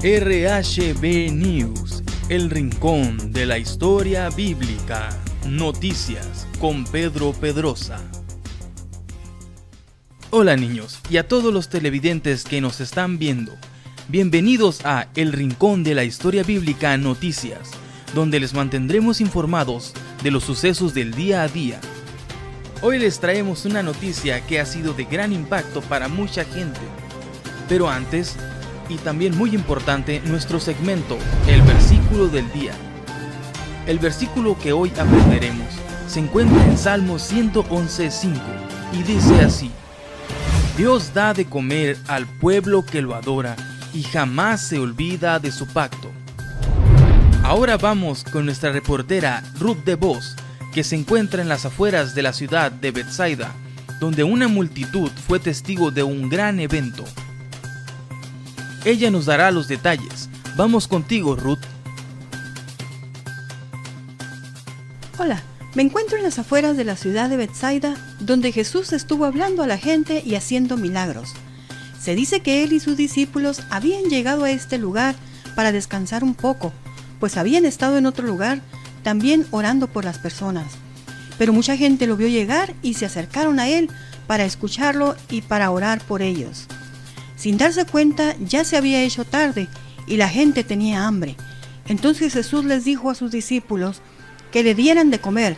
RHB News, el rincón de la historia bíblica. Noticias con Pedro Pedrosa. Hola niños y a todos los televidentes que nos están viendo. Bienvenidos a El Rincón de la Historia Bíblica Noticias, donde les mantendremos informados de los sucesos del día a día. Hoy les traemos una noticia que ha sido de gran impacto para mucha gente. Pero antes, y también muy importante, nuestro segmento, el versículo del día. El versículo que hoy aprenderemos se encuentra en Salmo 111:5 y dice así: Dios da de comer al pueblo que lo adora y jamás se olvida de su pacto. Ahora vamos con nuestra reportera Ruth DeVos, que se encuentra en las afueras de la ciudad de Bethsaida, donde una multitud fue testigo de un gran evento. Ella nos dará los detalles. Vamos contigo, Ruth. Hola, me encuentro en las afueras de la ciudad de Bethsaida, donde Jesús estuvo hablando a la gente y haciendo milagros. Se dice que él y sus discípulos habían llegado a este lugar para descansar un poco, pues habían estado en otro lugar también orando por las personas. Pero mucha gente lo vio llegar y se acercaron a él para escucharlo y para orar por ellos. Sin darse cuenta, ya se había hecho tarde y la gente tenía hambre. Entonces Jesús les dijo a sus discípulos que le dieran de comer,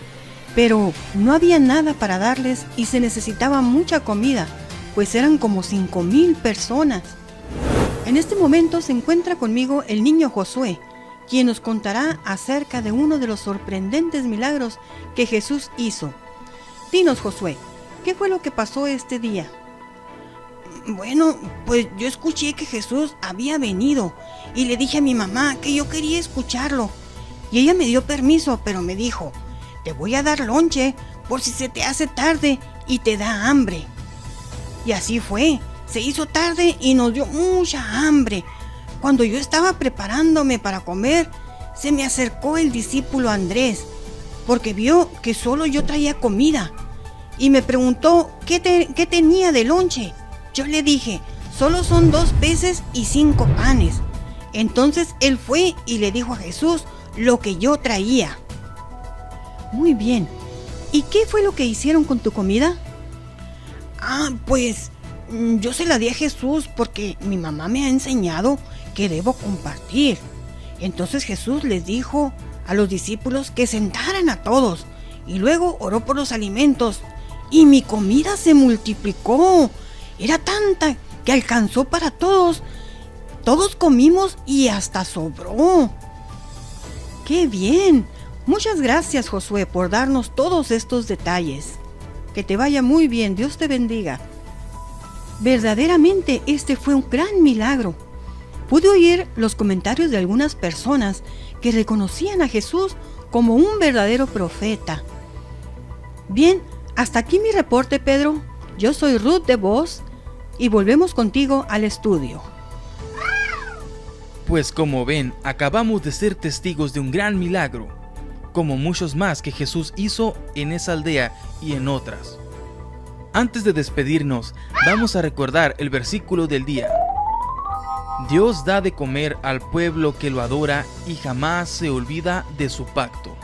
pero no había nada para darles y se necesitaba mucha comida, pues eran como 5,000 personas. En este momento se encuentra conmigo el niño Josué, quien nos contará acerca de uno de los sorprendentes milagros que Jesús hizo. Dinos, Josué, ¿qué fue lo que pasó este día? Bueno, pues yo escuché que Jesús había venido y le dije a mi mamá que yo quería escucharlo. Y ella me dio permiso, pero me dijo: te voy a dar lonche por si se te hace tarde y te da hambre. Y así fue, se hizo tarde y nos dio mucha hambre. Cuando yo estaba preparándome para comer, se me acercó el discípulo Andrés, porque vio que solo yo traía comida, y me preguntó qué tenía de lonche. Yo le dije: solo son 2 peces y 5 panes. Entonces él fue y le dijo a Jesús lo que yo traía. Muy bien. ¿Y qué fue lo que hicieron con tu comida? Pues yo se la di a Jesús porque mi mamá me ha enseñado que debo compartir. Entonces Jesús les dijo a los discípulos que sentaran a todos y luego oró por los alimentos y mi comida se multiplicó. Era tanta que alcanzó para todos. Todos comimos y hasta sobró. ¡Qué bien! Muchas gracias, Josué, por darnos todos estos detalles. Que te vaya muy bien, Dios te bendiga. Verdaderamente este fue un gran milagro. Pude oír los comentarios de algunas personas que reconocían a Jesús como un verdadero profeta. Bien, hasta aquí mi reporte, Pedro. Yo soy Ruth DeVos y volvemos contigo al estudio. Pues como ven, acabamos de ser testigos de un gran milagro, como muchos más que Jesús hizo en esa aldea y en otras. Antes de despedirnos, vamos a recordar el versículo del día. Dios da de comer al pueblo que lo adora y jamás se olvida de su pacto.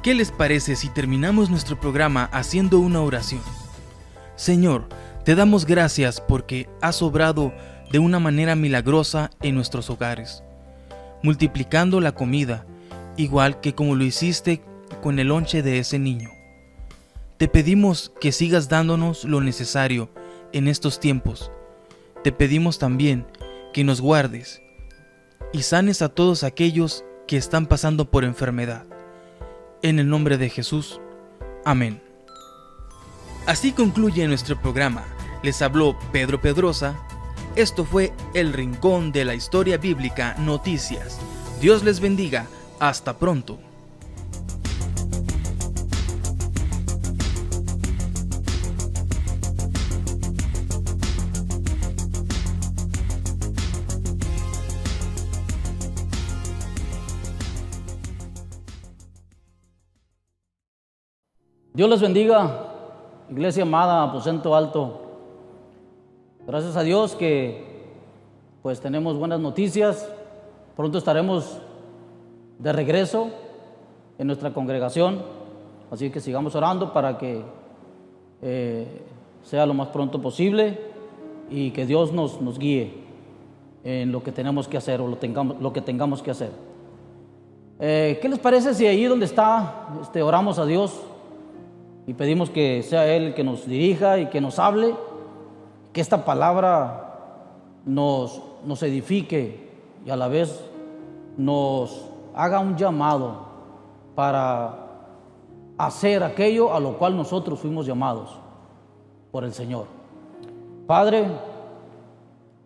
¿Qué les parece si terminamos nuestro programa haciendo una oración? Señor, te damos gracias porque has obrado de una manera milagrosa en nuestros hogares, multiplicando la comida, igual que como lo hiciste con el lonche de ese niño. Te pedimos que sigas dándonos lo necesario en estos tiempos. Te pedimos también que nos guardes y sanes a todos aquellos que están pasando por enfermedad. En el nombre de Jesús. Amén. Así concluye nuestro programa. Les habló Pedro Pedrosa. Esto fue El Rincón de la Historia Bíblica Noticias. Dios les bendiga. Hasta pronto. Dios les bendiga, iglesia amada, aposento alto. Gracias a Dios que pues tenemos buenas noticias. Pronto estaremos de regreso en nuestra congregación, así que sigamos orando para que sea lo más pronto posible y que Dios nos guíe en lo que tenemos que hacer o lo que tengamos que hacer. ¿Qué les parece si ahí donde está oramos a Dios y pedimos que sea Él el que nos dirija y que nos hable, que esta palabra nos edifique y a la vez nos haga un llamado para hacer aquello a lo cual nosotros fuimos llamados por el Señor? Padre,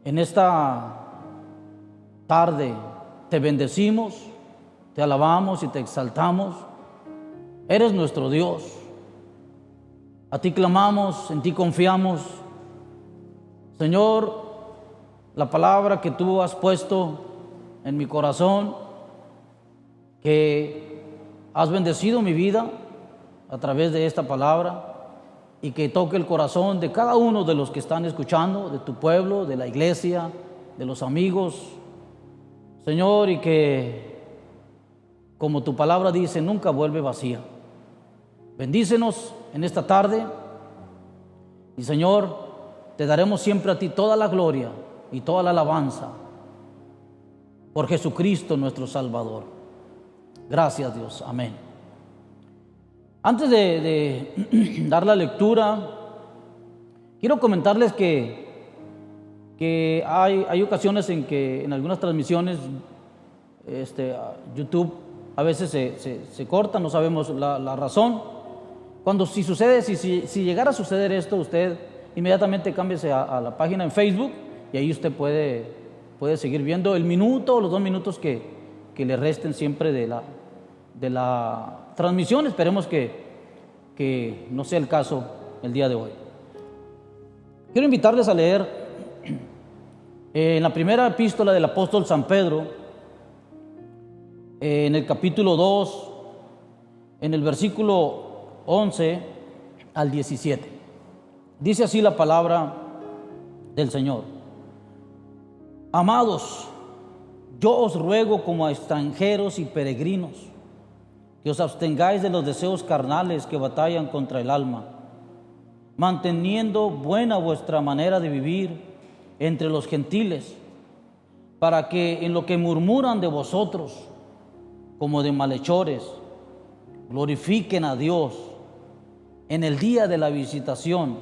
en esta tarde te bendecimos, te alabamos y te exaltamos. Eres nuestro Dios. A ti clamamos, en ti confiamos. Señor, la palabra que tú has puesto en mi corazón, que has bendecido mi vida a través de esta palabra y que toque el corazón de cada uno de los que están escuchando, de tu pueblo, de la iglesia, de los amigos, Señor, y que, como tu palabra dice, nunca vuelve vacía. Bendícenos en esta tarde y, Señor, te daremos siempre a ti toda la gloria y toda la alabanza por Jesucristo nuestro Salvador. Gracias, Dios. Amén. Antes de dar la lectura, quiero comentarles que hay ocasiones en que en algunas transmisiones YouTube a veces se corta, no sabemos la razón. Si llegara a suceder esto, usted inmediatamente cámbiese a la página en Facebook y ahí usted puede seguir viendo el minuto o los 2 minutos que le resten siempre de la transmisión. Esperemos que no sea el caso el día de hoy. Quiero invitarles a leer en la primera epístola del apóstol San Pedro, en el capítulo 2, en el versículo 11 al 17. Dice así la palabra del Señor: Amados, yo os ruego como a extranjeros y peregrinos, que os abstengáis de los deseos carnales que batallan contra el alma, manteniendo buena vuestra manera de vivir entre los gentiles, para que en lo que murmuran de vosotros, como de malhechores, glorifiquen a Dios en el día de la visitación,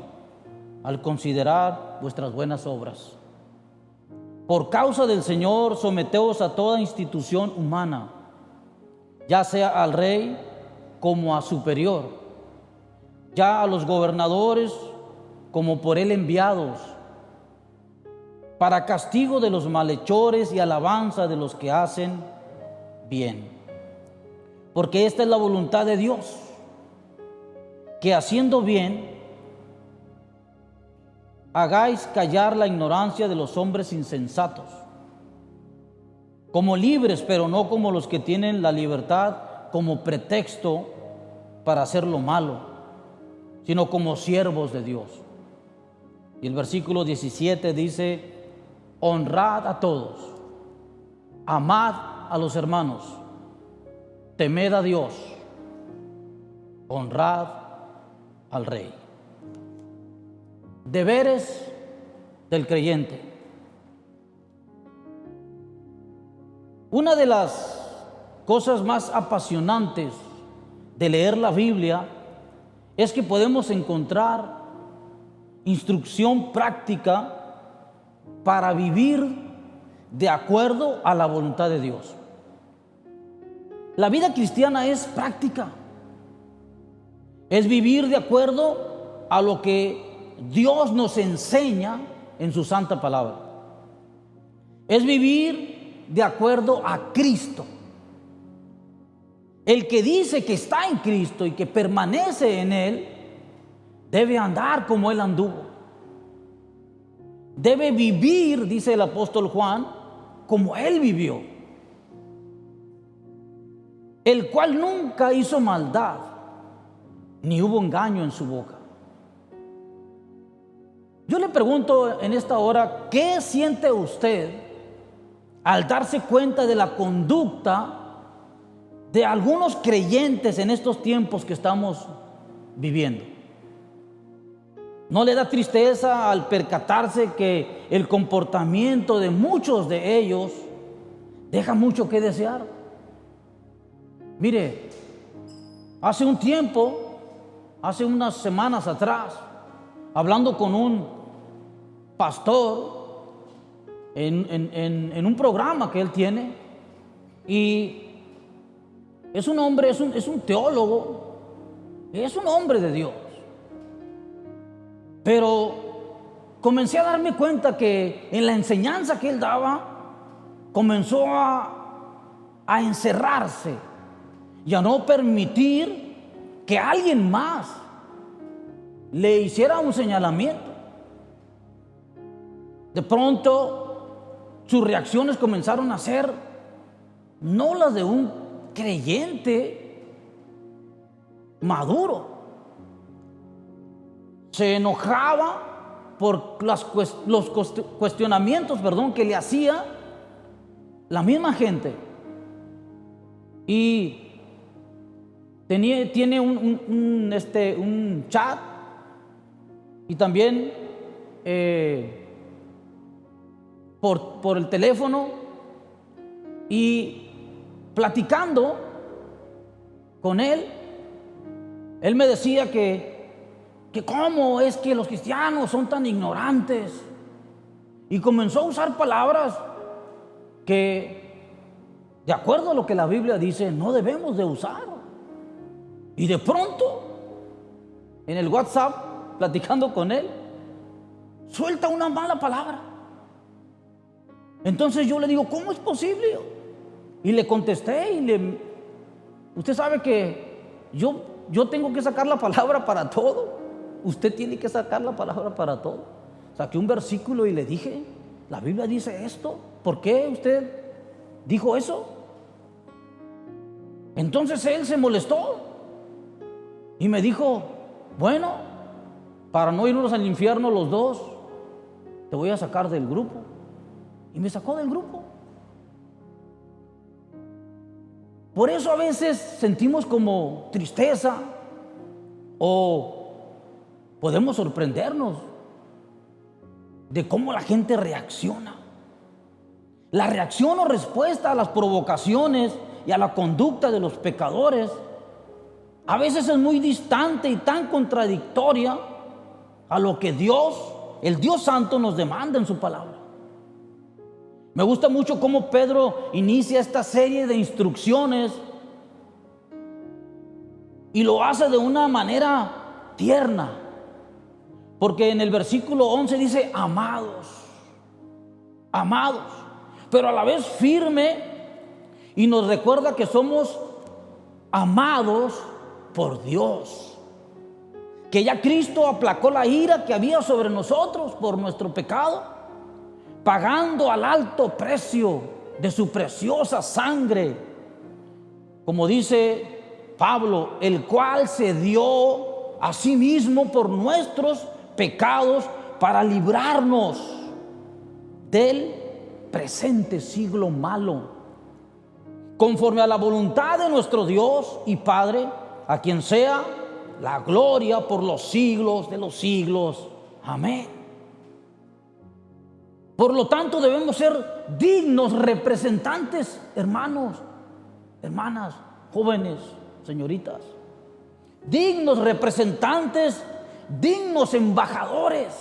al considerar vuestras buenas obras. Por causa del Señor, someteos a toda institución humana, ya sea al rey como a superior, ya a los gobernadores como por él enviados, para castigo de los malhechores y alabanza de los que hacen bien. Porque esta es la voluntad de Dios, que haciendo bien hagáis callar la ignorancia de los hombres insensatos, como libres, pero no como los que tienen la libertad como pretexto para hacer lo malo, sino como siervos de Dios. Y el versículo 17 dice: honrad a todos, amad a los hermanos, temed a Dios, honrad al Rey. Deberes del creyente. Una de las cosas más apasionantes de leer la Biblia es que podemos encontrar instrucción práctica para vivir de acuerdo a la voluntad de Dios. La vida cristiana es práctica, es vivir de acuerdo a lo que Dios nos enseña en su santa palabra. Es vivir de acuerdo a Cristo. El que dice que está en Cristo y que permanece en Él, debe andar como Él anduvo. Debe vivir, dice el apóstol Juan, como Él vivió, el cual nunca hizo maldad, ni hubo engaño en su boca. Yo le pregunto en esta hora, ¿qué siente usted al darse cuenta de la conducta de algunos creyentes en estos tiempos que estamos viviendo. ¿No le da tristeza al percatarse que el comportamiento de muchos de ellos deja mucho que desear? Mire, hace un tiempo, hace unas semanas atrás, hablando con un pastor en un programa que él tiene, y es un hombre, es un teólogo, es un hombre de Dios. Pero comencé a darme cuenta que en la enseñanza que él daba, comenzó a encerrarse y a no permitir que alguien más le hiciera un señalamiento. De pronto, sus reacciones comenzaron a ser no las de un creyente maduro. Se enojaba por los cuestionamientos, que le hacía la misma gente. Y tiene un chat, y también por el teléfono, y platicando con él me decía que cómo es que los cristianos son tan ignorantes, y comenzó a usar palabras que, de acuerdo a lo que la Biblia dice, no debemos de usar. Y de pronto, en el WhatsApp, platicando con él, suelta una mala palabra. Entonces yo le digo, ¿cómo es posible? Y le contesté, usted sabe que yo tengo que sacar la palabra para todo. Usted tiene que sacar la palabra para todo. Saqué un versículo y le dije, la Biblia dice esto, ¿por qué usted dijo eso? Entonces él se molestó y me dijo, bueno, para no irnos al infierno los dos, te voy a sacar del grupo. Y me sacó del grupo. Por eso a veces sentimos como tristeza, o podemos sorprendernos de cómo la gente reacciona. La reacción o respuesta a las provocaciones y a la conducta de los pecadores a veces es muy distante y tan contradictoria a lo que Dios, el Dios Santo, nos demanda en su palabra. Me gusta mucho cómo Pedro inicia esta serie de instrucciones, y lo hace de una manera tierna, porque en el versículo 11 dice amados, pero a la vez firme, y nos recuerda que somos amados por Dios, que ya Cristo aplacó la ira que había sobre nosotros por nuestro pecado, pagando al alto precio de su preciosa sangre, como dice Pablo, el cual se dio a sí mismo por nuestros pecados para librarnos del presente siglo malo, conforme a la voluntad de nuestro Dios y Padre, a quien sea la gloria por los siglos de los siglos. Amén. Por lo tanto, debemos ser dignos representantes, hermanos, hermanas, jóvenes, señoritas, dignos representantes, dignos embajadores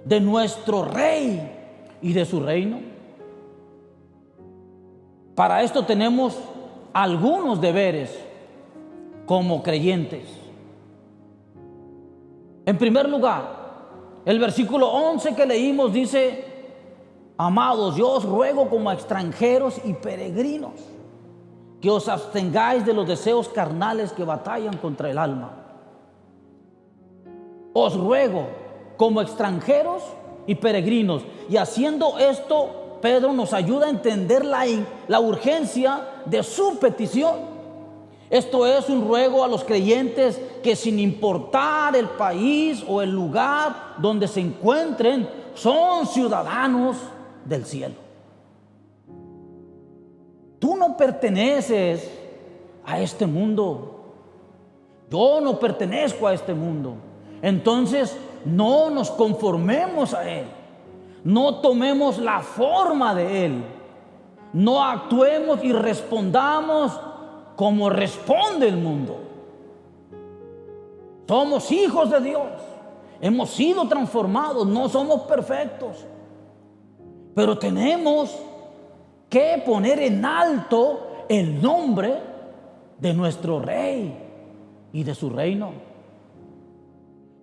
de nuestro Rey y de su reino. Para esto tenemos algunos deberes como creyentes. En primer lugar, el versículo 11 que leímos dice: amados, yo os ruego como a extranjeros y peregrinos que os abstengáis de los deseos carnales que batallan contra el alma. Os ruego como extranjeros y peregrinos. Y haciendo esto, Pedro nos ayuda a entender la urgencia de su petición. Esto es un ruego a los creyentes que, sin importar el país o el lugar donde se encuentren, son ciudadanos del cielo. Tú no perteneces a este mundo. Yo no pertenezco a este mundo. Entonces, no nos conformemos a Él. No tomemos la forma de Él. No actuemos y respondamos como responde el mundo. Somos hijos de Dios. Hemos sido transformados. No somos perfectos. Pero tenemos que poner en alto el nombre de nuestro Rey y de su reino.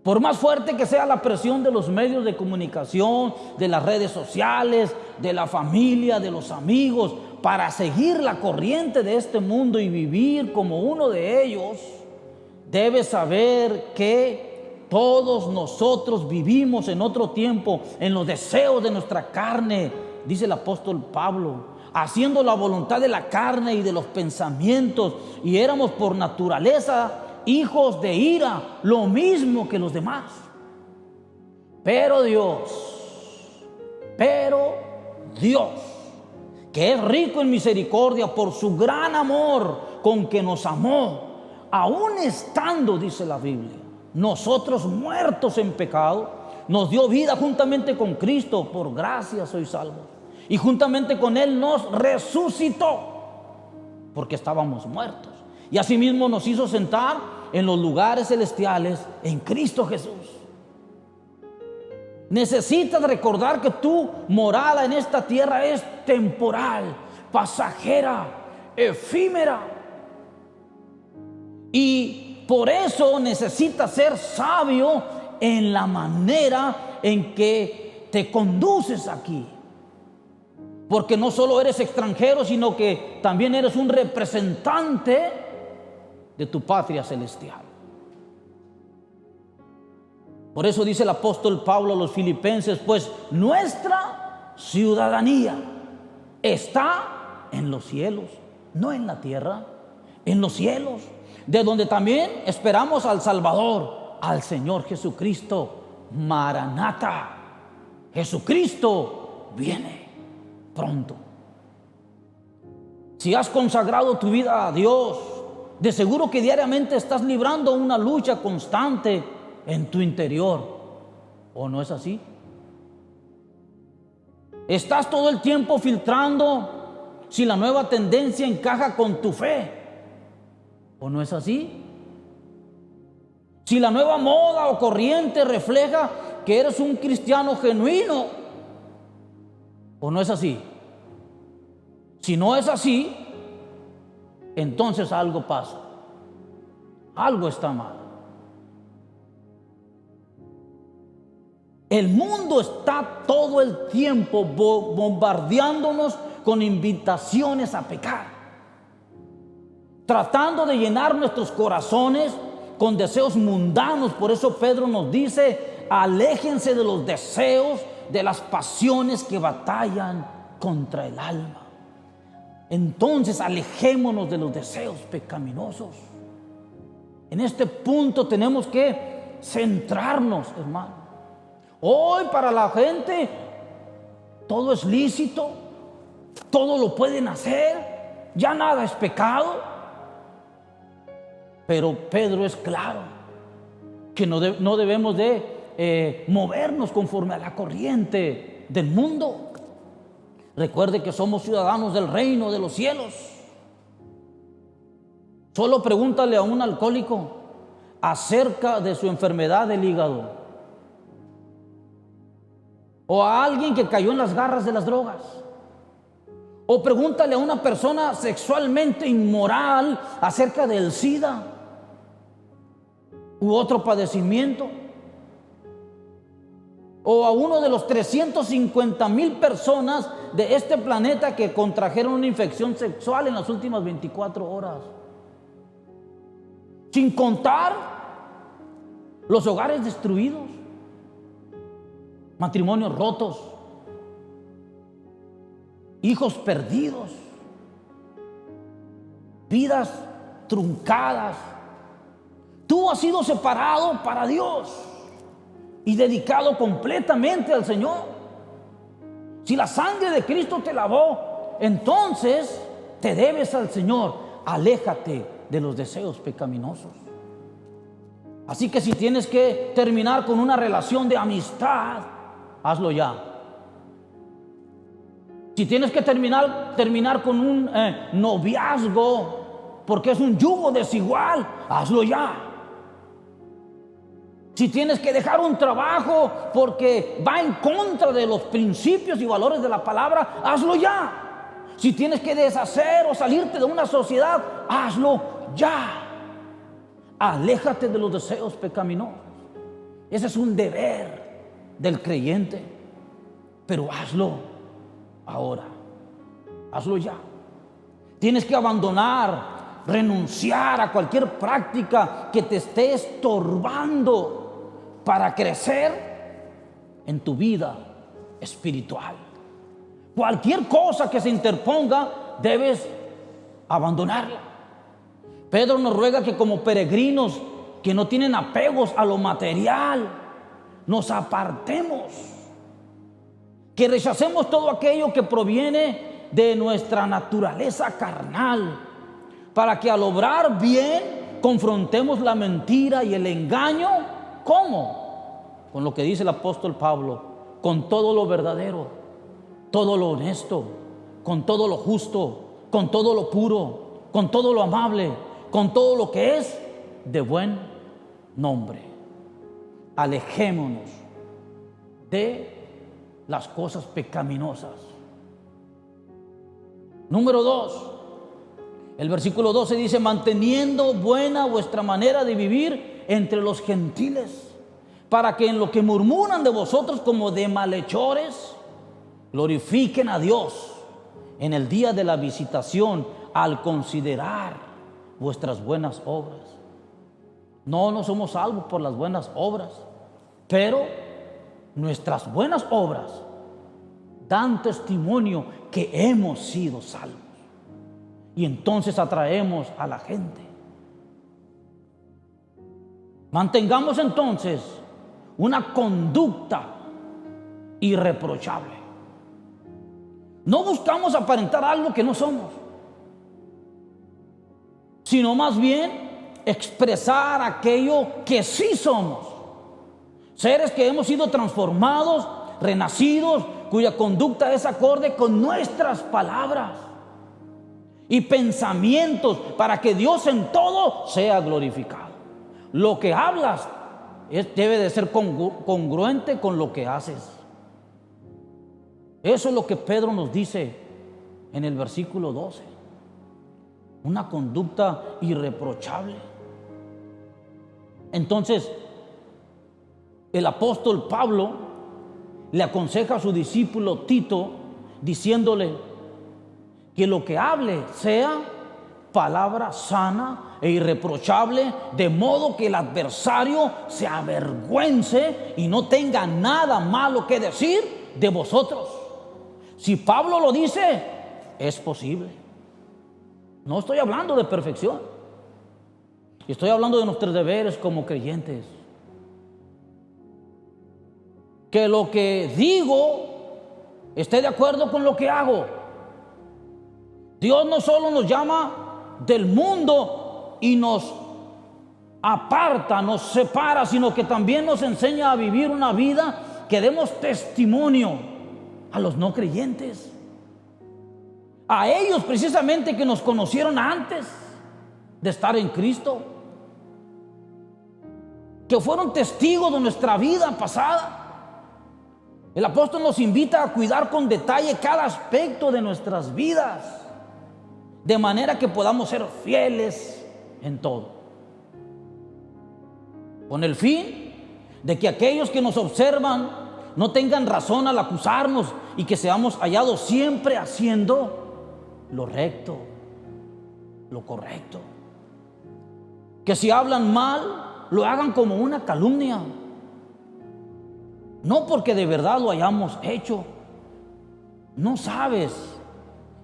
Por más fuerte que sea la presión de los medios de comunicación, de las redes sociales, de la familia, de los amigos, para seguir la corriente de este mundo y vivir como uno de ellos, debes saber que todos nosotros vivimos en otro tiempo, en los deseos de nuestra carne, dice el apóstol Pablo, haciendo la voluntad de la carne y de los pensamientos, y éramos por naturaleza hijos de ira, lo mismo que los demás. Pero Dios, que es rico en misericordia por su gran amor con que nos amó, aún estando, dice la Biblia, nosotros muertos en pecado, nos dio vida juntamente con Cristo. Por gracia sois salvos. Y juntamente con Él nos resucitó, porque estábamos muertos. Y asimismo nos hizo sentar en los lugares celestiales en Cristo Jesús. Necesitas recordar que tu morada en esta tierra es temporal, pasajera, efímera. Y por eso necesitas ser sabio en la manera en que te conduces aquí. Porque no solo eres extranjero, sino que también eres un representante de tu patria celestial. Por eso dice el apóstol Pablo a los filipenses, pues nuestra ciudadanía está en los cielos, no en la tierra, en los cielos, de donde también esperamos al Salvador, al Señor Jesucristo. Maranata, Jesucristo viene pronto. Si has consagrado tu vida a Dios, de seguro que diariamente estás librando una lucha constante en tu interior, ¿o no es así? Estás todo el tiempo filtrando si la nueva tendencia encaja con tu fe, ¿o no es así? Si la nueva moda o corriente refleja que eres un cristiano genuino, ¿o no es así? Si no es así, entonces algo pasa, algo está mal. El mundo está todo el tiempo bombardeándonos con invitaciones a pecar, tratando de llenar nuestros corazones con deseos mundanos. Por eso Pedro nos dice, aléjense de los deseos, de las pasiones que batallan contra el alma. Entonces alejémonos de los deseos pecaminosos. En este punto tenemos que centrarnos, hermano. Hoy para la gente todo es lícito, todo lo pueden hacer, ya nada es pecado. Pero Pedro es claro que no debemos de movernos conforme a la corriente del mundo. Recuerde que somos ciudadanos del reino de los cielos. Solo pregúntale a un alcohólico acerca de su enfermedad del hígado, o a alguien que cayó en las garras de las drogas, o pregúntale a una persona sexualmente inmoral acerca del SIDA u otro padecimiento, o a uno de los 350,000 personas de este planeta que contrajeron una infección sexual en las últimas 24 horas. Sin contar los hogares destruidos, matrimonios rotos, hijos perdidos, vidas truncadas. Tú has sido separado para Dios y dedicado completamente al Señor. Si la sangre de Cristo te lavó, entonces te debes al Señor, aléjate de los deseos pecaminosos. Así que si tienes que terminar con una relación de amistad, hazlo ya. Si tienes que terminar con un noviazgo, porque es un yugo desigual, hazlo ya. Si tienes que dejar un trabajo porque va en contra de los principios y valores de la palabra, hazlo ya. Si tienes que deshacer o salirte de una sociedad, hazlo ya. Aléjate de los deseos pecaminosos. Ese es un deber del creyente, pero hazlo ahora. Hazlo ya. Tienes que abandonar, renunciar a cualquier práctica que te esté estorbando para crecer en tu vida espiritual. Cualquier cosa que se interponga, debes abandonarla. Pedro nos ruega que como peregrinos que no tienen apegos a lo material, nos apartemos, que rechacemos todo aquello que proviene de nuestra naturaleza carnal, para que al obrar bien confrontemos la mentira y el engaño. ¿Cómo? Con lo que dice el apóstol Pablo: con todo lo verdadero, todo lo honesto, con todo lo justo, con todo lo puro, con todo lo amable, con todo lo que es de buen nombre. Alejémonos de las cosas pecaminosas. Número 2, el versículo 12 dice: manteniendo buena vuestra manera de vivir entre los gentiles, para que en lo que murmuran de vosotros como de malhechores, glorifiquen a Dios en el día de la visitación, al considerar vuestras buenas obras. No somos salvos por las buenas obras, pero nuestras buenas obras dan testimonio que hemos sido salvos, y entonces atraemos a la gente. Mantengamos entonces una conducta irreprochable. No buscamos aparentar algo que no somos, sino más bien expresar aquello que sí somos. Seres que hemos sido transformados, renacidos, cuya conducta es acorde con nuestras palabras y pensamientos, para que Dios en todo sea glorificado. Lo que hablas debe de ser congruente con lo que haces. Eso es lo que Pedro nos dice en el versículo 12. Una conducta irreprochable. Entonces, el apóstol Pablo le aconseja a su discípulo Tito, diciéndole que lo que hable sea palabra sana e irreprochable, de modo que el adversario se avergüence y no tenga nada malo que decir de vosotros. Si Pablo lo dice, es posible. No estoy hablando de perfección, estoy hablando de nuestros deberes como creyentes. Que lo que digo esté de acuerdo con lo que hago. Dios no solo nos llama del mundo y nos aparta, nos separa, sino que también nos enseña a vivir una vida que demos testimonio a los no creyentes, a ellos precisamente que nos conocieron antes de estar en Cristo, que fueron testigos de nuestra vida pasada. El apóstol nos invita a cuidar con detalle cada aspecto de nuestras vidas, de manera que podamos ser fieles en todo, con el fin de que aquellos que nos observan no tengan razón al acusarnos y que seamos hallados siempre haciendo lo recto, lo correcto. Que si hablan mal, lo hagan como una calumnia, no porque de verdad lo hayamos hecho. No sabes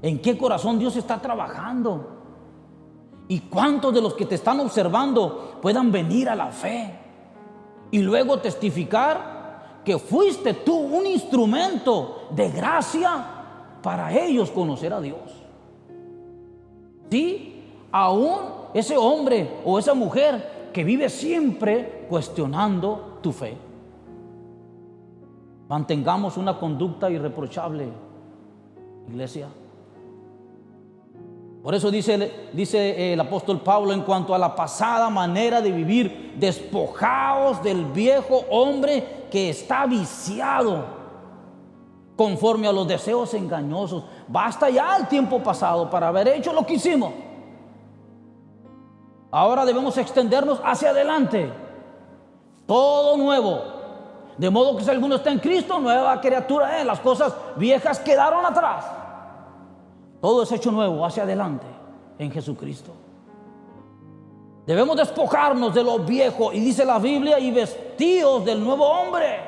en qué corazón Dios está trabajando y cuántos de los que te están observando puedan venir a la fe y luego testificar que fuiste tú un instrumento de gracia para ellos conocer a Dios. Sí, aún ese hombre o esa mujer que vive siempre cuestionando tu fe. Mantengamos una conducta irreprochable, iglesia. Por eso dice el apóstol Pablo en cuanto a la pasada manera de vivir: despojaos del viejo hombre que está viciado conforme a los deseos engañosos. Basta ya el tiempo pasado para haber hecho lo que hicimos. Ahora debemos extendernos hacia adelante, todo nuevo. De modo que si alguno está en Cristo, nueva criatura es. Las cosas viejas quedaron atrás. Todo es hecho nuevo hacia adelante en Jesucristo. Debemos despojarnos de lo viejo, y dice la Biblia, y vestíos del nuevo hombre.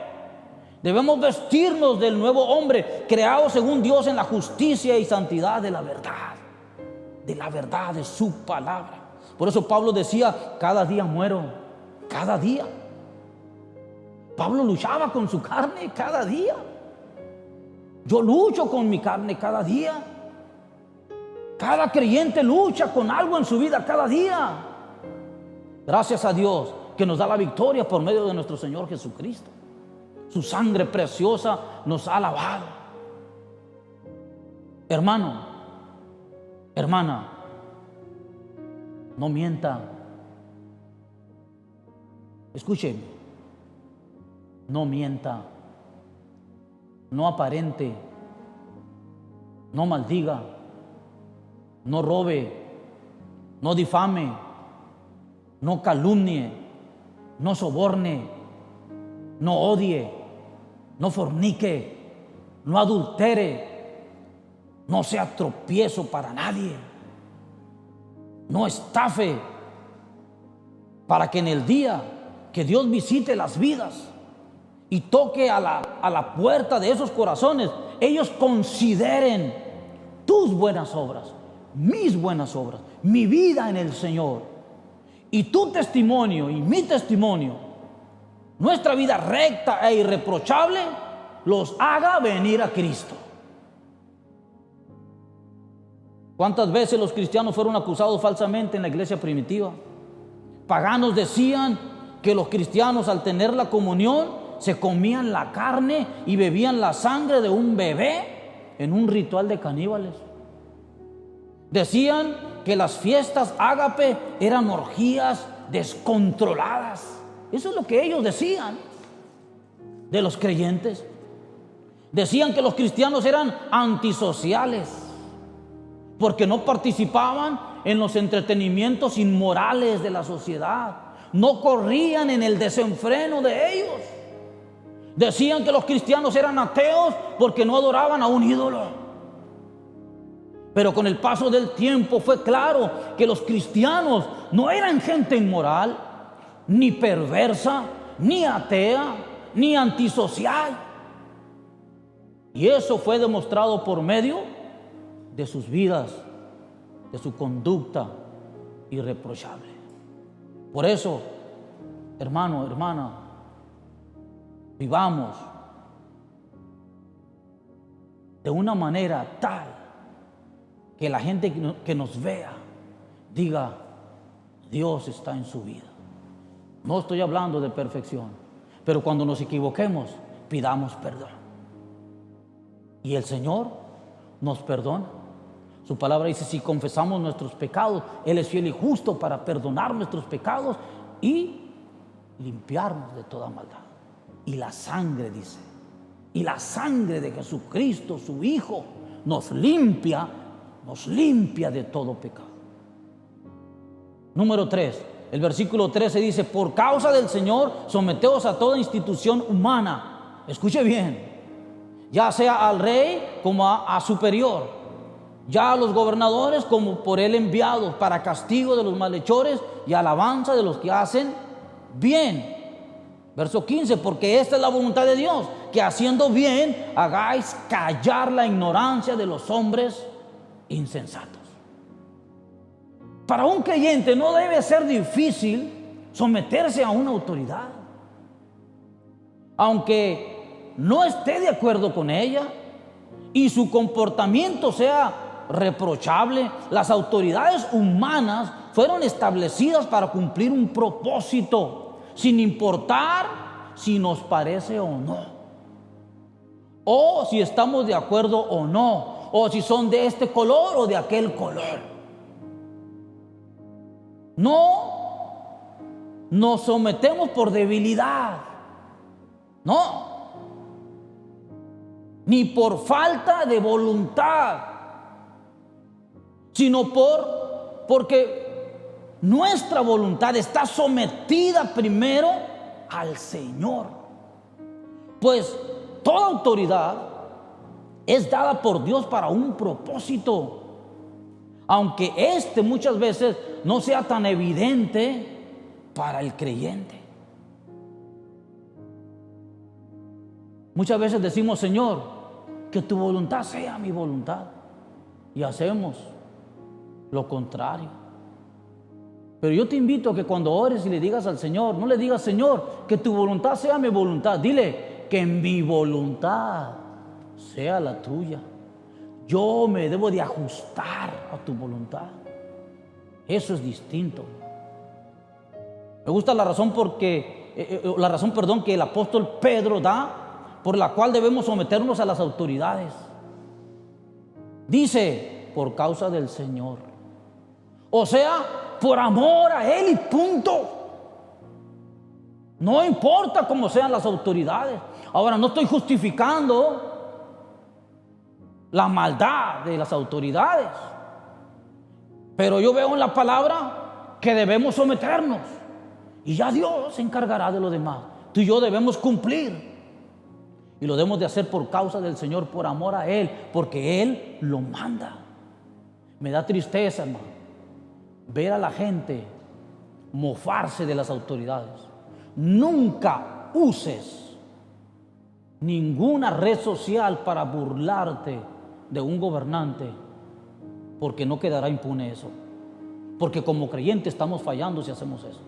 Debemos vestirnos del nuevo hombre, creado según Dios en la justicia y santidad de la verdad de su palabra. Por eso Pablo decía: cada día muero, cada día. Pablo luchaba con su carne cada día. Yo lucho con mi carne cada día. Cada creyente lucha con algo en su vida cada día. Gracias a Dios que nos da la victoria por medio de nuestro Señor Jesucristo. Su sangre preciosa nos ha lavado. Hermano, hermana, no mienta. Escúcheme. No mienta, no aparente, no maldiga, no robe, no difame, no calumnie, no soborne, no odie, no fornique, no adultere, no sea tropiezo para nadie, no estafe, para que en el día que Dios visite las vidas y toque a la puerta de esos corazones, ellos consideren tus buenas obras, mis buenas obras, mi vida en el Señor, y tu testimonio y mi testimonio, nuestra vida recta e irreprochable, los haga venir a Cristo. ¿Cuántas veces los cristianos fueron acusados falsamente en la iglesia primitiva? Paganos decían que los cristianos, al tener la comunión, se comían la carne y bebían la sangre de un bebé en un ritual de caníbales. Decían que las fiestas ágape eran orgías descontroladas. Eso es lo que ellos decían de los creyentes. Decían que los cristianos eran antisociales porque no participaban en los entretenimientos inmorales de la sociedad, no corrían en el desenfreno de ellos. Decían que los cristianos eran ateos porque no adoraban a un ídolo. Pero con el paso del tiempo fue claro que los cristianos no eran gente inmoral, ni perversa, ni atea, ni antisocial. Y eso fue demostrado por medio de sus vidas, de su conducta irreprochable. Por eso, hermano, hermana, vivamos de una manera tal que la gente que nos vea diga: Dios está en su vida. No estoy hablando de perfección, pero cuando nos equivoquemos, pidamos perdón. Y el Señor nos perdona. Su palabra dice: si confesamos nuestros pecados, Él es fiel y justo para perdonar nuestros pecados y limpiarnos de toda maldad. Y la sangre, dice, y la sangre de Jesucristo, su Hijo, nos limpia de todo pecado. Número 3, el versículo 13 dice: por causa del Señor, someteos a toda institución humana. Escuche bien, ya sea al rey como a superior, ya a los gobernadores como por él enviados, para castigo de los malhechores y alabanza de los que hacen bien. Verso 15: porque esta es la voluntad de Dios, que haciendo bien hagáis callar la ignorancia de los hombres insensatos. Para un creyente no debe ser difícil someterse a una autoridad, aunque no esté de acuerdo con ella y su comportamiento sea reprochable. Las autoridades humanas fueron establecidas para cumplir un propósito, sin importar si nos parece o no, o si estamos de acuerdo o no, o si son de este color o de aquel color. No nos sometemos por debilidad, no, ni por falta de voluntad, sino porque nuestra voluntad está sometida primero al Señor. Pues toda autoridad es dada por Dios para un propósito, aunque este muchas veces no sea tan evidente para el creyente. Muchas veces decimos: Señor, que tu voluntad sea mi voluntad, y hacemos lo contrario. Pero yo te invito a que cuando ores y le digas al Señor, no le digas: Señor, que tu voluntad sea mi voluntad. Dile: que mi voluntad sea la tuya. Yo me debo de ajustar a tu voluntad. Eso es distinto. Me gusta la razón que el apóstol Pedro da por la cual debemos someternos a las autoridades. Dice: por causa del Señor. O sea, por amor a Él y punto. No importa cómo sean las autoridades. Ahora, no estoy justificando la maldad de las autoridades, pero yo veo en la palabra que debemos someternos, y ya Dios se encargará de lo demás. Tú y yo debemos cumplir, y lo debemos de hacer por causa del Señor, por amor a Él, porque Él lo manda. Me da tristeza, hermano, ver a la gente mofarse de las autoridades. Nunca uses ninguna red social para burlarte de un gobernante, porque no quedará impune eso. Porque como creyentes estamos fallando si hacemos eso.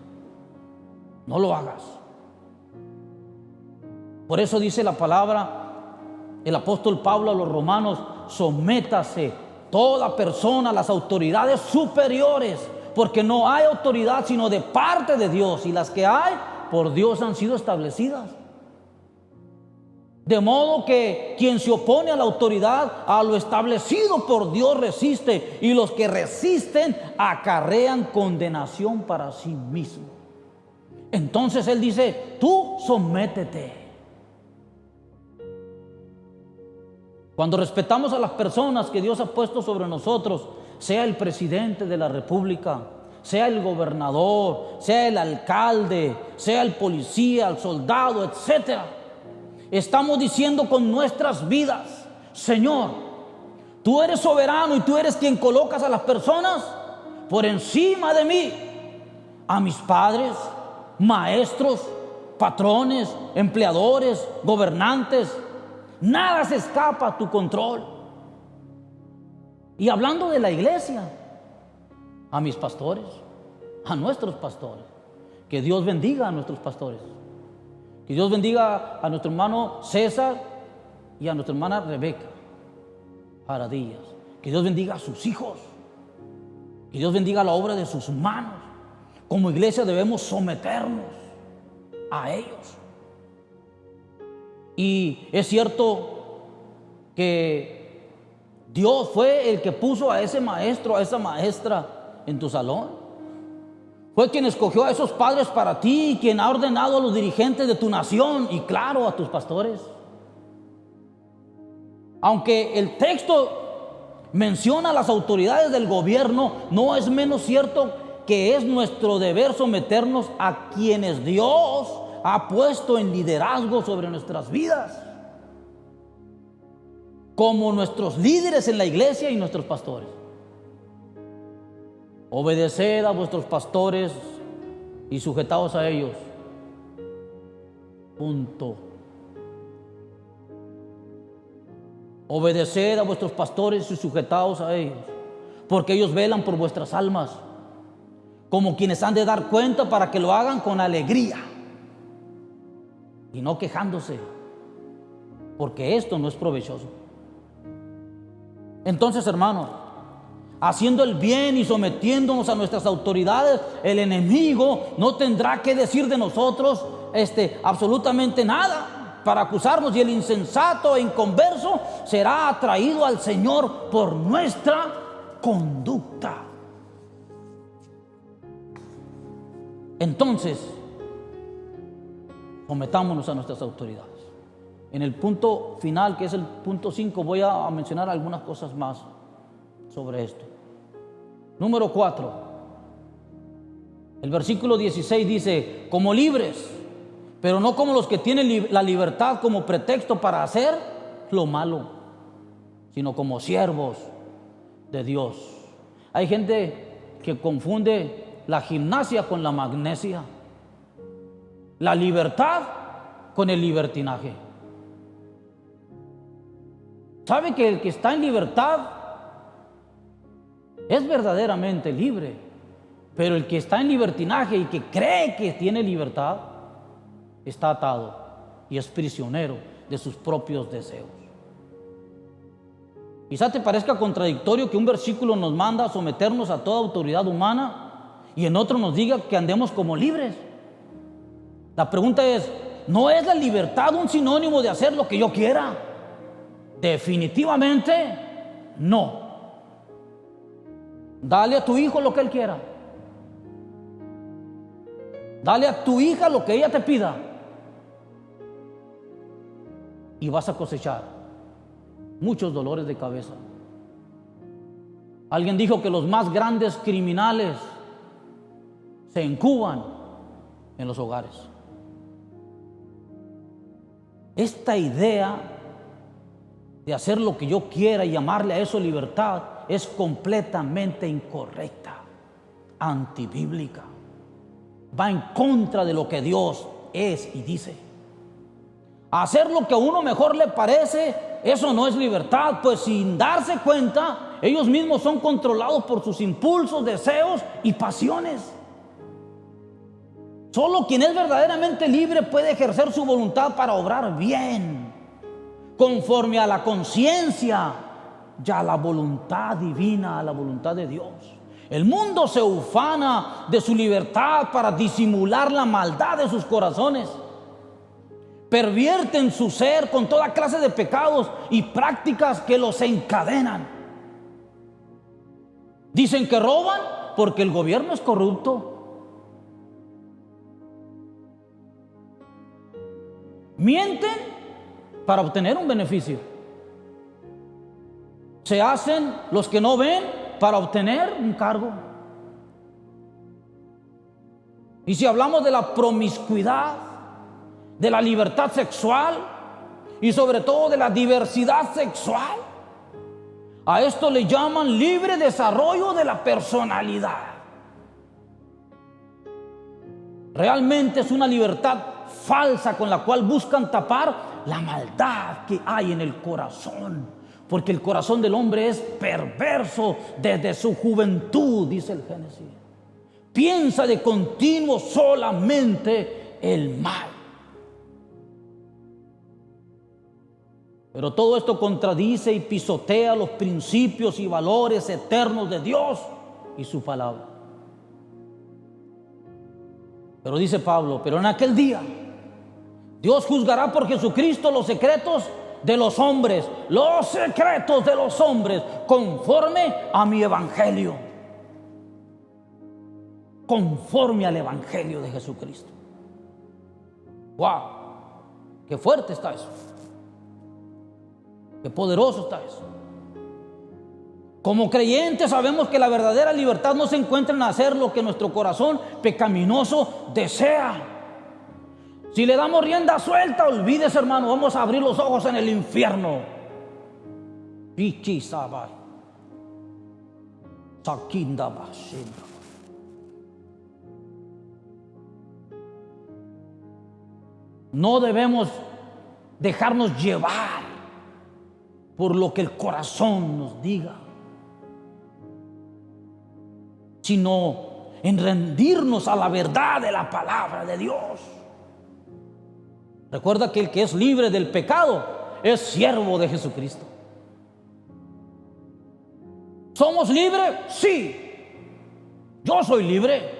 No lo hagas. Por eso dice la palabra, el apóstol Pablo a los romanos: sométase toda persona a las autoridades superiores, porque no hay autoridad sino de parte de Dios, y las que hay por Dios han sido establecidas. De modo que quien se opone a la autoridad, a lo establecido por Dios, resiste, y los que resisten acarrean condenación para sí mismo. Entonces él dice: tú sométete. Cuando respetamos a las personas que Dios ha puesto sobre nosotros, sea el presidente de la república, sea el gobernador, sea el alcalde, sea el policía, el soldado, etcétera, estamos diciendo con nuestras vidas: Señor, tú eres soberano y tú eres quien colocas a las personas por encima de mí, a mis padres, maestros, patrones, empleadores, gobernantes. Nada se escapa a tu control. Y hablando de la iglesia, a mis pastores, a nuestros pastores, que Dios bendiga a nuestros pastores, que Dios bendiga a nuestro hermano César y a nuestra hermana Rebeca Aradillas, que Dios bendiga a sus hijos, que Dios bendiga la obra de sus manos. Como iglesia debemos someternos a ellos. Y es cierto que Dios fue el que puso a ese maestro, a esa maestra en tu salón. Fue quien escogió a esos padres para ti, quien ha ordenado a los dirigentes de tu nación y, claro, a tus pastores. Aunque el texto menciona a las autoridades del gobierno, no es menos cierto que es nuestro deber someternos a quienes Dios ha puesto en liderazgo sobre nuestras vidas, como nuestros líderes en la iglesia y nuestros pastores. Obedeced a vuestros pastores y sujetaos a ellos. Punto. Obedeced a vuestros pastores y sujetaos a ellos, porque ellos velan por vuestras almas, como quienes han de dar cuenta, para que lo hagan con alegría y no quejándose, porque esto no es provechoso. Entonces, hermanos, haciendo el bien y sometiéndonos a nuestras autoridades, el enemigo no tendrá que decir de nosotros absolutamente nada para acusarnos, y el insensato e inconverso será atraído al Señor por nuestra conducta. Entonces, sometámonos a nuestras autoridades. En el punto final, que es el punto 5, voy a mencionar algunas cosas más sobre esto. Número 4, el versículo 16 dice: como libres, pero no como los que tienen la libertad como pretexto para hacer lo malo, sino como siervos de Dios. Hay gente que confunde la gimnasia con la magnesia, la libertad con el libertinaje. ¿Sabe que el que está en libertad es verdaderamente libre? Pero el que está en libertinaje y que cree que tiene libertad está atado y es prisionero de sus propios deseos. Quizá te parezca contradictorio que un versículo nos manda a someternos a toda autoridad humana y en otro nos diga que andemos como libres. La pregunta es: ¿no es la libertad un sinónimo de hacer lo que yo quiera? Definitivamente no. Dale a tu hijo lo que él quiera. Dale a tu hija lo que ella te pida, y vas a cosechar muchos dolores de cabeza. Alguien dijo que los más grandes criminales se incuban en los hogares. Esta idea de hacer lo que yo quiera y llamarle a eso libertad es completamente incorrecta, antibíblica. Va en contra de lo que Dios es y dice. Hacer lo que a uno mejor le parece, eso no es libertad, pues sin darse cuenta, ellos mismos son controlados por sus impulsos, deseos y pasiones. Solo quien es verdaderamente libre puede ejercer su voluntad para obrar bien, conforme a la conciencia y a la voluntad divina, a la voluntad de Dios. El mundo se ufana de su libertad para disimular la maldad de sus corazones. Pervierten su ser con toda clase de pecados y prácticas que los encadenan. Dicen que roban porque el gobierno es corrupto. Mienten para obtener un beneficio. Se hacen los que no ven para obtener un cargo. Y si hablamos de la promiscuidad, de la libertad sexual y sobre todo de la diversidad sexual, a esto le llaman libre desarrollo de la personalidad. Realmente es una libertad falsa con la cual buscan tapar la maldad que hay en el corazón, porque el corazón del hombre es perverso desde su juventud, dice el Génesis. Piensa de continuo solamente el mal. Pero todo esto contradice y pisotea los principios y valores eternos de Dios y su palabra. Pero dice Pablo: pero en aquel día Dios juzgará por Jesucristo los secretos de los hombres, conforme a mi evangelio, conforme al evangelio de Jesucristo. ¡Wow! ¡Qué fuerte está eso! ¡Qué poderoso está eso! Como creyentes sabemos que la verdadera libertad no se encuentra en hacer lo que nuestro corazón pecaminoso desea. Si le damos rienda suelta, olvídese, hermano, vamos a abrir los ojos en el infierno. No debemos dejarnos llevar por lo que el corazón nos diga, sino en rendirnos a la verdad de la palabra de Dios. Recuerda que el que es libre del pecado es siervo de Jesucristo. ¿Somos libres? Sí. Yo soy libre.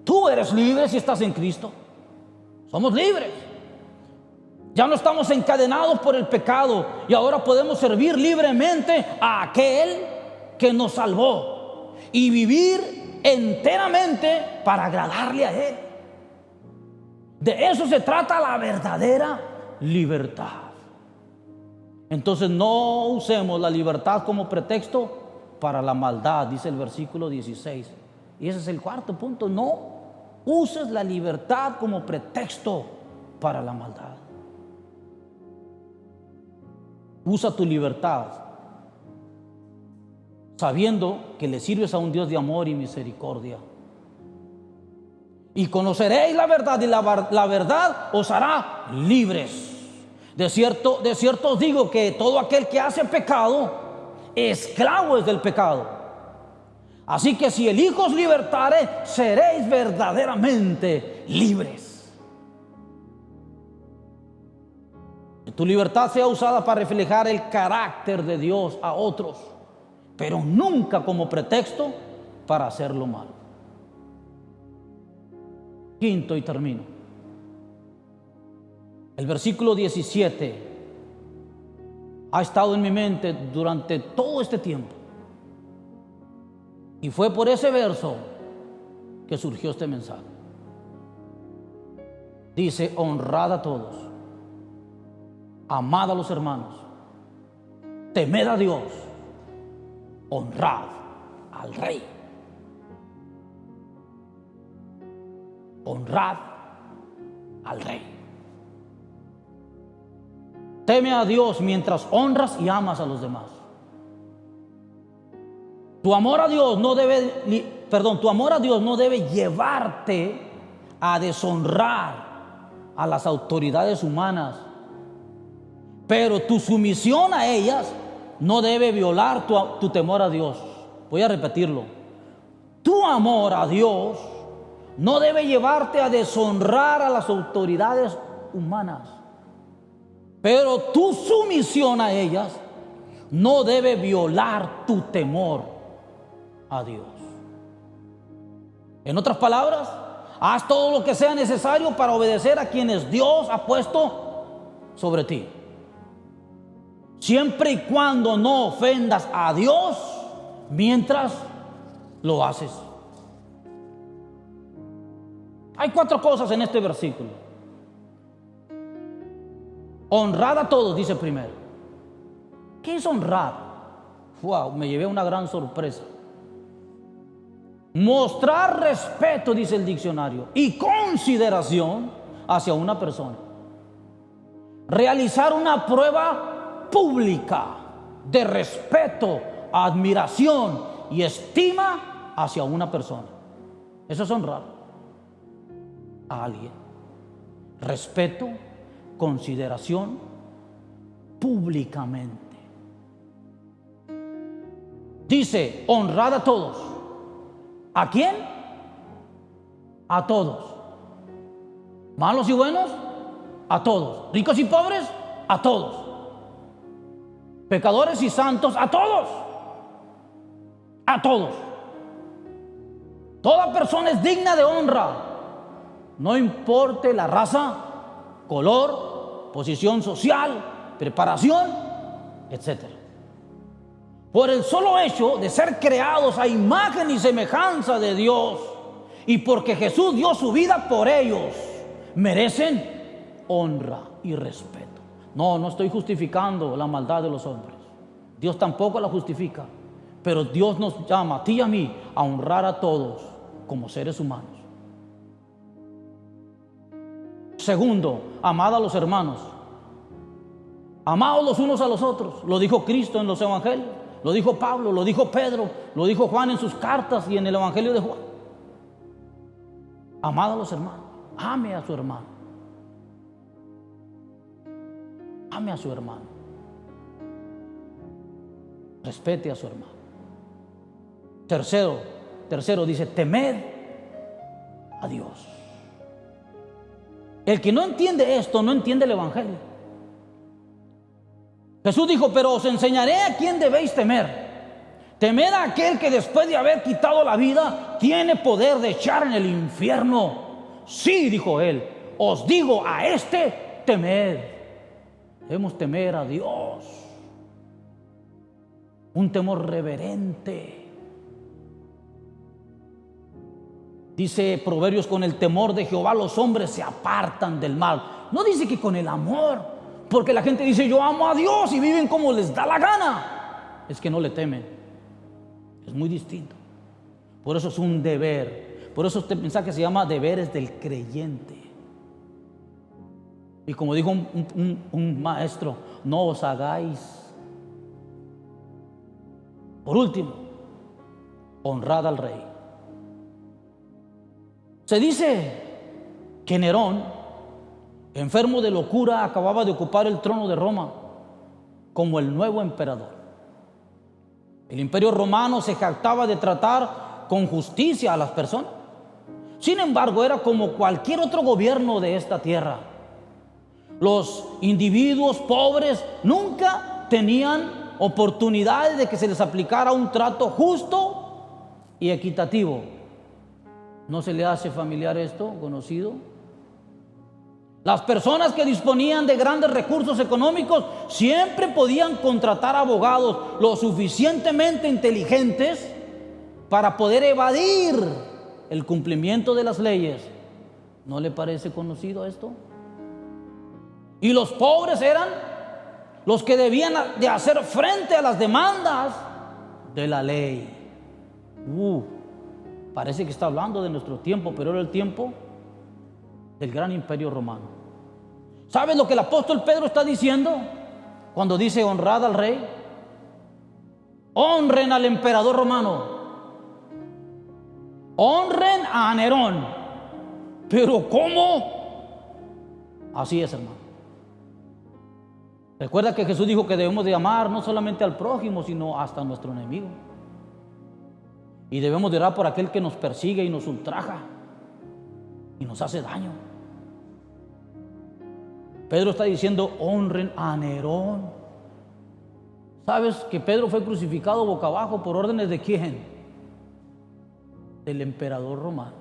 Tú eres libre si estás en Cristo. Somos libres. Ya no estamos encadenados por el pecado y ahora podemos servir libremente a aquel que nos salvó y vivir enteramente para agradarle a Él. De eso se trata la verdadera libertad. Entonces no usemos la libertad como pretexto para la maldad, dice el versículo 16. Y ese es el cuarto punto. No uses la libertad como pretexto para la maldad. Usa tu libertad sabiendo que le sirves a un Dios de amor y misericordia. Y conoceréis la verdad, y la verdad os hará libres. De cierto os digo que todo aquel que hace pecado, esclavo es del pecado. Así que si el Hijo os libertare, seréis verdaderamente libres. Que tu libertad sea usada para reflejar el carácter de Dios a otros, pero nunca como pretexto para hacer lo malo. Quinto y termino. El versículo 17 ha estado en mi mente durante todo este tiempo. Y fue por ese verso que surgió este mensaje. Dice: honrad a todos, amad a los hermanos, temed a Dios, honrad al rey. Honrad al rey. Teme a Dios mientras honras y amas a los demás. Tu amor a Dios no debe llevarte a deshonrar a las autoridades humanas, pero tu sumisión a ellas no debe violar tu temor a Dios. Voy a repetirlo. Tu amor a Dios no debe llevarte a deshonrar a las autoridades humanas, pero tu sumisión a ellas no debe violar tu temor a Dios. En otras palabras, haz todo lo que sea necesario para obedecer a quienes Dios ha puesto sobre ti, siempre y cuando no ofendas a Dios mientras lo haces. Hay 4 cosas en este versículo. Honrad a todos, dice primero. ¿Qué es honrar? Wow, me llevé una gran sorpresa. Mostrar respeto, dice el diccionario, y consideración hacia una persona. Realizar una prueba pública de respeto, admiración y estima hacia una persona. Eso es honrar a alguien. Respeto, consideración públicamente. Dice: honrad a todos. ¿A quién? A todos. Malos y buenos, a todos. Ricos y pobres, a todos. Pecadores y santos, a todos. A todos. Toda persona es digna de honra, no importe la raza, color, posición social, preparación, etc. Por el solo hecho de ser creados a imagen y semejanza de Dios, y porque Jesús dio su vida por ellos, merecen honra y respeto. No estoy justificando la maldad de los hombres. Dios tampoco la justifica. Pero Dios nos llama a ti y a mí a honrar a todos como seres humanos. Segundo, amad a los hermanos. Amaos los unos a los otros. Lo dijo Cristo en los evangelios, lo dijo Pablo, lo dijo Pedro, lo dijo Juan en sus cartas y en el evangelio de Juan. Amad a los hermanos. Ame a su hermano. Ame a su hermano. Respete a su hermano. Tercero dice: temed a Dios. El que no entiende esto no entiende el evangelio. Jesús dijo: pero os enseñaré a quién debéis temer. Temed a aquel que después de haber quitado la vida tiene poder de echar en el infierno. Sí, dijo él, os digo a este, temed. Debemos temer a Dios. Un temor reverente. Dice Proverbios, con el temor de Jehová los hombres se apartan del mal. No dice que con el amor, porque la gente dice yo amo a Dios y viven como les da la gana. Es que no le temen. Es muy distinto. Por eso es un deber. Por eso este mensaje se llama deberes del creyente. Y como dijo un maestro, no os hagáis. Por último, honrad al rey. Se dice que Nerón, enfermo de locura, acababa de ocupar el trono de Roma como el nuevo emperador. El imperio romano se jactaba de tratar con justicia a las personas. Sin embargo, era como cualquier otro gobierno de esta tierra. Los individuos pobres nunca tenían oportunidades de que se les aplicara un trato justo y equitativo. ¿No se le hace familiar esto, conocido? Las personas que disponían de grandes recursos económicos siempre podían contratar abogados lo suficientemente inteligentes para poder evadir el cumplimiento de las leyes. ¿No le parece conocido esto? Y los pobres eran los que debían de hacer frente a las demandas de la ley. Parece que está hablando de nuestro tiempo, pero era el tiempo del gran imperio romano. ¿Sabes lo que el apóstol Pedro está diciendo cuando dice honrad al rey? Honren al emperador romano. Honren a Nerón. ¿Pero cómo? Así es, hermano. Recuerda que Jesús dijo que debemos de amar no solamente al prójimo, sino hasta a nuestro enemigo. Y debemos de orar por aquel que nos persigue y nos ultraja y nos hace daño. Pedro está diciendo honren a Nerón. ¿Sabes que Pedro fue crucificado boca abajo por órdenes de quién? Del emperador romano,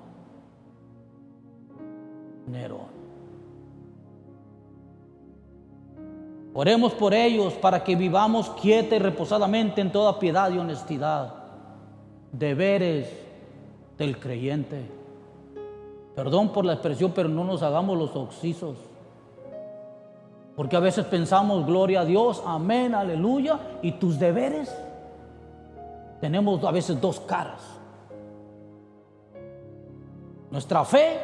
Nerón. Oremos por ellos para que vivamos quieta y reposadamente en toda piedad y honestidad. Deberes del creyente. Perdón por la expresión, pero no nos hagamos los oxisos. Porque a veces pensamos, gloria a Dios, amén, aleluya, y tus deberes. Tenemos a veces dos caras. Nuestra fe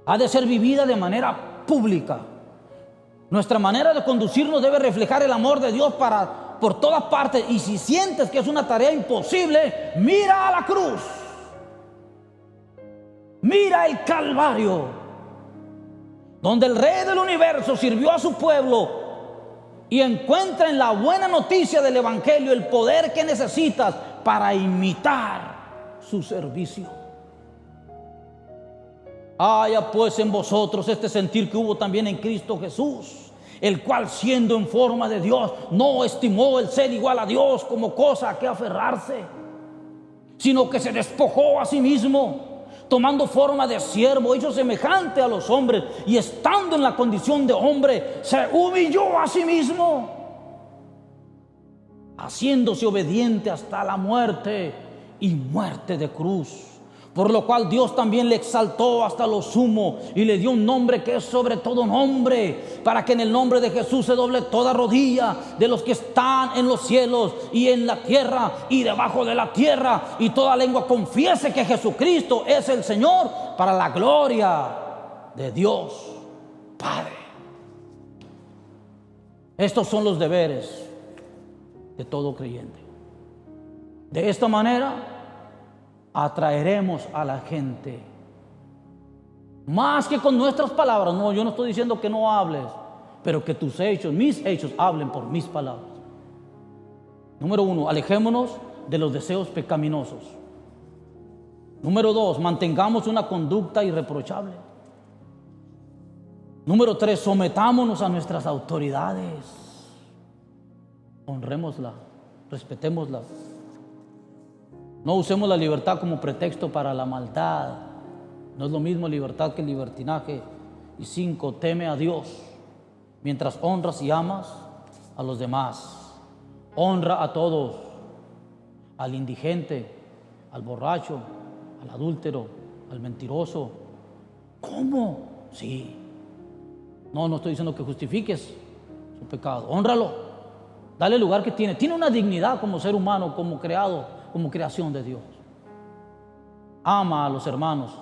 ha de ser vivida de manera pública. Nuestra manera de conducirnos debe reflejar el amor de Dios por todas partes. Y si sientes que es una tarea imposible, mira a la cruz. Mira el Calvario, donde el Rey del Universo sirvió a su pueblo y encuentra en la buena noticia del Evangelio el poder que necesitas para imitar su servicio. Haya pues en vosotros este sentir que hubo también en Cristo Jesús, el cual siendo en forma de Dios no estimó el ser igual a Dios como cosa a que aferrarse, sino que se despojó a sí mismo, tomando forma de siervo, hecho semejante a los hombres, y estando en la condición de hombre, se humilló a sí mismo, haciéndose obediente hasta la muerte y muerte de cruz. Por lo cual Dios también le exaltó hasta lo sumo y le dio un nombre que es sobre todo nombre, para que en el nombre de Jesús se doble toda rodilla de los que están en los cielos y en la tierra y debajo de la tierra, y toda lengua confiese que Jesucristo es el Señor, para la gloria de Dios Padre. Estos son los deberes de todo creyente. De esta manera atraeremos a la gente, más que con nuestras palabras. No, yo no estoy diciendo que no hables, pero que tus hechos, mis hechos, hablen por mis palabras. Número 1, alejémonos de los deseos pecaminosos. Número 2, mantengamos una conducta irreprochable. Número 3, sometámonos a nuestras autoridades. Honrémosla. respetémosla. No usemos la libertad como pretexto para la maldad. No es lo mismo libertad que libertinaje. Y 5, teme a Dios mientras honras y amas a los demás. Honra a todos, al indigente, al borracho, al adúltero, al mentiroso. ¿Cómo? Sí. No estoy diciendo que justifiques su pecado. Hónralo. Dale el lugar que tiene. Tiene una dignidad como ser humano, como creado, como creación de Dios. Ama a los hermanos.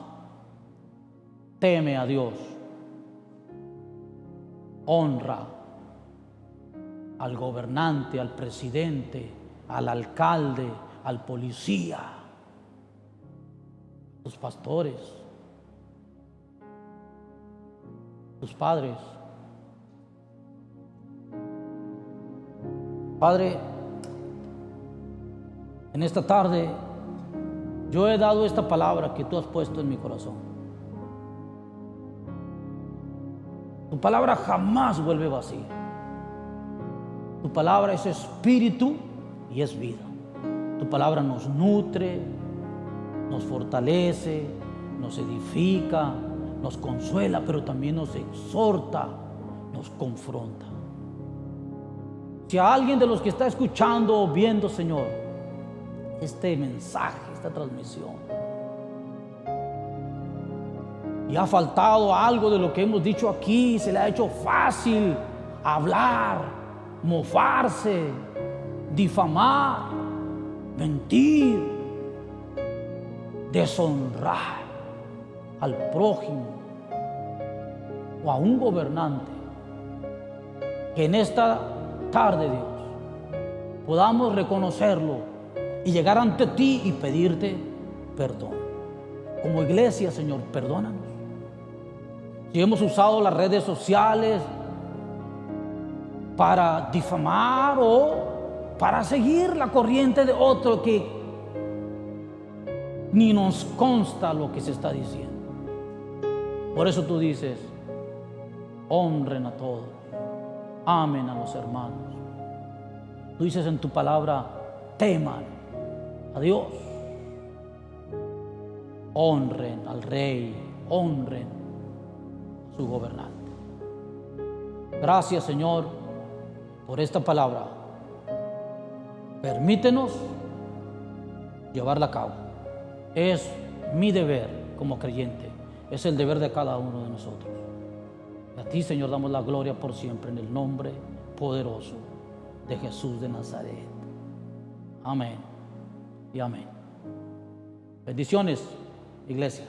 Teme a Dios. Honra al gobernante, al presidente, al alcalde, al policía, a los pastores, tus padres. Padre, en esta tarde yo he dado esta palabra que tú has puesto en mi corazón. Tu palabra jamás vuelve vacía. Tu palabra es espíritu y es vida. Tu palabra nos nutre, nos fortalece, nos edifica, nos consuela, pero también nos exhorta, nos confronta. Si a alguien de los que está escuchando o viendo, Señor, este mensaje, esta transmisión, y ha faltado algo de lo que hemos dicho aquí, se le ha hecho fácil hablar, mofarse, difamar, mentir, deshonrar al prójimo o a un gobernante, que en esta tarde, Dios, podamos reconocerlo y llegar ante ti y pedirte perdón. Como iglesia, Señor, perdónanos. Si hemos usado las redes sociales para difamar o para seguir la corriente de otro que ni nos consta lo que se está diciendo. Por eso tú dices, honren a todos, amen a los hermanos. Tú dices en tu palabra, teman a Dios, honren al rey, honren a su gobernante. Gracias, Señor, por esta palabra. Permítenos llevarla a cabo. Es mi deber como creyente, es el deber de cada uno de nosotros. Y a ti, Señor, damos la gloria por siempre en el nombre poderoso de Jesús de Nazaret. Amén y amén. Bendiciones, iglesia.